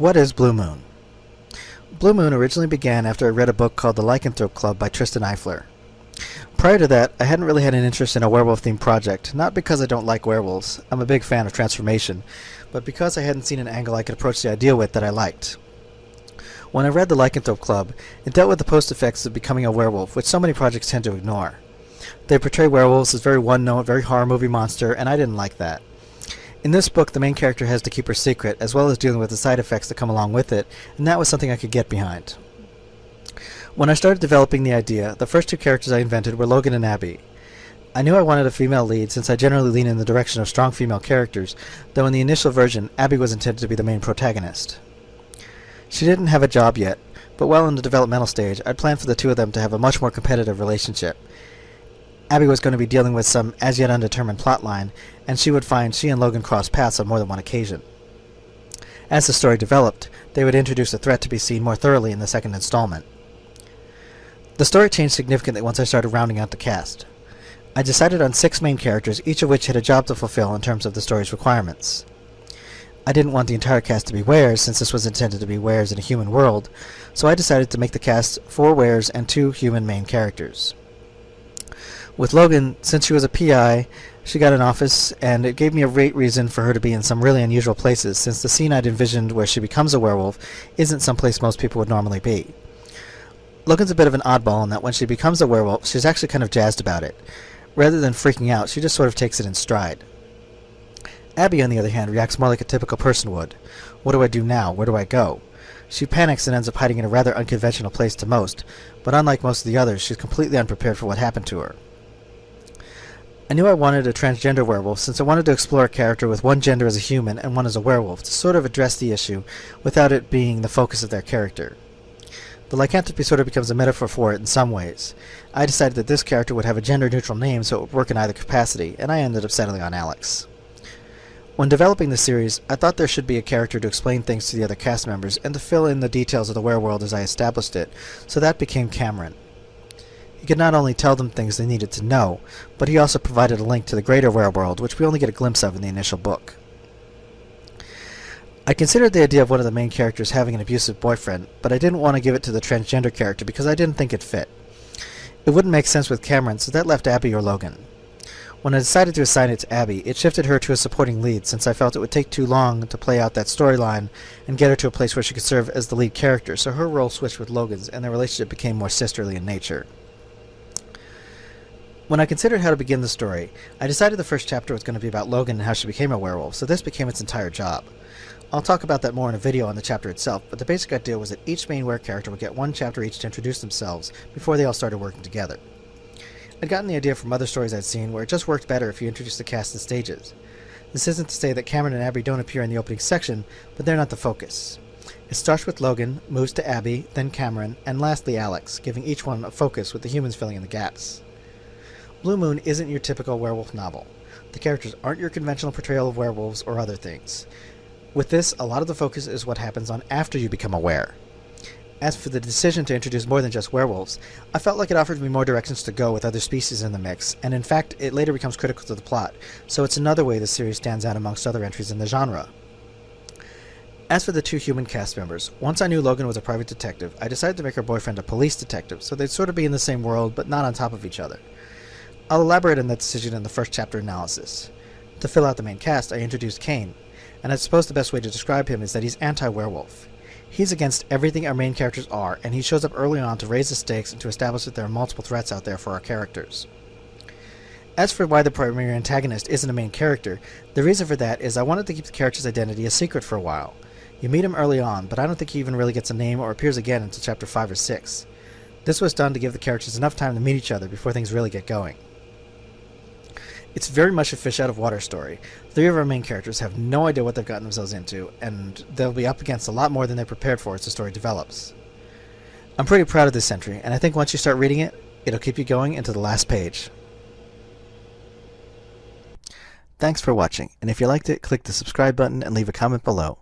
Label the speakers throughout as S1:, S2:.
S1: What is Blue Moon? Blue Moon originally began after I read a book called The Lycanthrope Club by Tristan Eifler. Prior to that, I hadn't really had an interest in a werewolf-themed project, not because I don't like werewolves, I'm a big fan of transformation, but because I hadn't seen an angle I could approach the idea with that I liked. When I read The Lycanthrope Club, it dealt with the post-effects of becoming a werewolf, which so many projects tend to ignore. They portray werewolves as very one-note, very horror movie monster, and I didn't like that. In this book, the main character has to keep her secret, as well as dealing with the side effects that come along with it, and that was something I could get behind. When I started developing the idea, the first two characters I invented were Logan and Abby. I knew I wanted a female lead since I generally lean in the direction of strong female characters, though in the initial version, Abby was intended to be the main protagonist. She didn't have a job yet, but while in the developmental stage, I'd planned for the two of them to have a much more competitive relationship. Abby was going to be dealing with some as-yet undetermined plotline, and she would find she and Logan crossed paths on more than one occasion. As the story developed, they would introduce a threat to be seen more thoroughly in the second installment. The story changed significantly once I started rounding out the cast. I decided on 6 main characters, each of which had a job to fulfill in terms of the story's requirements. I didn't want the entire cast to be weres, since this was intended to be weres in a human world, so I decided to make the cast 4 weres and 2 human main characters. With Logan, since she was a PI, she got an office, and it gave me a great reason for her to be in some really unusual places, since the scene I'd envisioned where she becomes a werewolf isn't someplace most people would normally be. Logan's a bit of an oddball in that when she becomes a werewolf, she's actually kind of jazzed about it. Rather than freaking out, she just sort of takes it in stride. Abby, on the other hand, reacts more like a typical person would. What do I do now? Where do I go? She panics and ends up hiding in a rather unconventional place to most, but unlike most of the others, she's completely unprepared for what happened to her. I knew I wanted a transgender werewolf since I wanted to explore a character with one gender as a human and one as a werewolf to sort of address the issue without it being the focus of their character. The lycanthropy sort of becomes a metaphor for it in some ways. I decided that this character would have a gender-neutral name so it would work in either capacity, and I ended up settling on Alex. When developing the series, I thought there should be a character to explain things to the other cast members and to fill in the details of the werewolf as I established it, so that became Cameron. He could not only tell them things they needed to know, but he also provided a link to the greater werewolf, which we only get a glimpse of in the initial book. I considered the idea of one of the main characters having an abusive boyfriend, but I didn't want to give it to the transgender character because I didn't think it fit. It wouldn't make sense with Cameron, so that left Abby or Logan. When I decided to assign it to Abby, it shifted her to a supporting lead since I felt it would take too long to play out that storyline and get her to a place where she could serve as the lead character, so her role switched with Logan's and their relationship became more sisterly in nature. When I considered how to begin the story, I decided the first chapter was going to be about Logan and how she became a werewolf, so this became its entire job. I'll talk about that more in a video on the chapter itself, but the basic idea was that each main were character would get one chapter each to introduce themselves before they all started working together. I'd gotten the idea from other stories I'd seen where it just worked better if you introduced the cast in stages. This isn't to say that Cameron and Abby don't appear in the opening section, but they're not the focus. It starts with Logan, moves to Abby, then Cameron, and lastly Alex, giving each one a focus with the humans filling in the gaps. Blue Moon isn't your typical werewolf novel. The characters aren't your conventional portrayal of werewolves or other things. With this, a lot of the focus is what happens on after you become a were. As for the decision to introduce more than just werewolves, I felt like it offered me more directions to go with other species in the mix, and in fact, it later becomes critical to the plot, so it's another way the series stands out amongst other entries in the genre. As for the 2 human cast members, once I knew Logan was a private detective, I decided to make her boyfriend a police detective, so they'd sort of be in the same world, but not on top of each other. I'll elaborate on that decision in the first chapter analysis. To fill out the main cast, I introduced Kane, and I suppose the best way to describe him is that he's anti-werewolf. He's against everything our main characters are, and he shows up early on to raise the stakes and to establish that there are multiple threats out there for our characters. As for why the primary antagonist isn't a main character, the reason for that is I wanted to keep the character's identity a secret for a while. You meet him early on, but I don't think he even really gets a name or appears again until chapter 5 or 6. This was done to give the characters enough time to meet each other before things really get going. It's very much a fish-out-of-water story. 3 of our main characters have no idea what they've gotten themselves into, and they'll be up against a lot more than they're prepared for as the story develops. I'm pretty proud of this entry, and I think once you start reading it, it'll keep you going into the last page. Thanks for watching, and if you liked it, click the subscribe button and leave a comment below.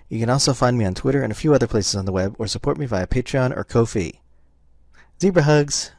S1: You can also find me on Twitter and a few other places on the web, or support me via Patreon or Ko-fi. Zebra hugs!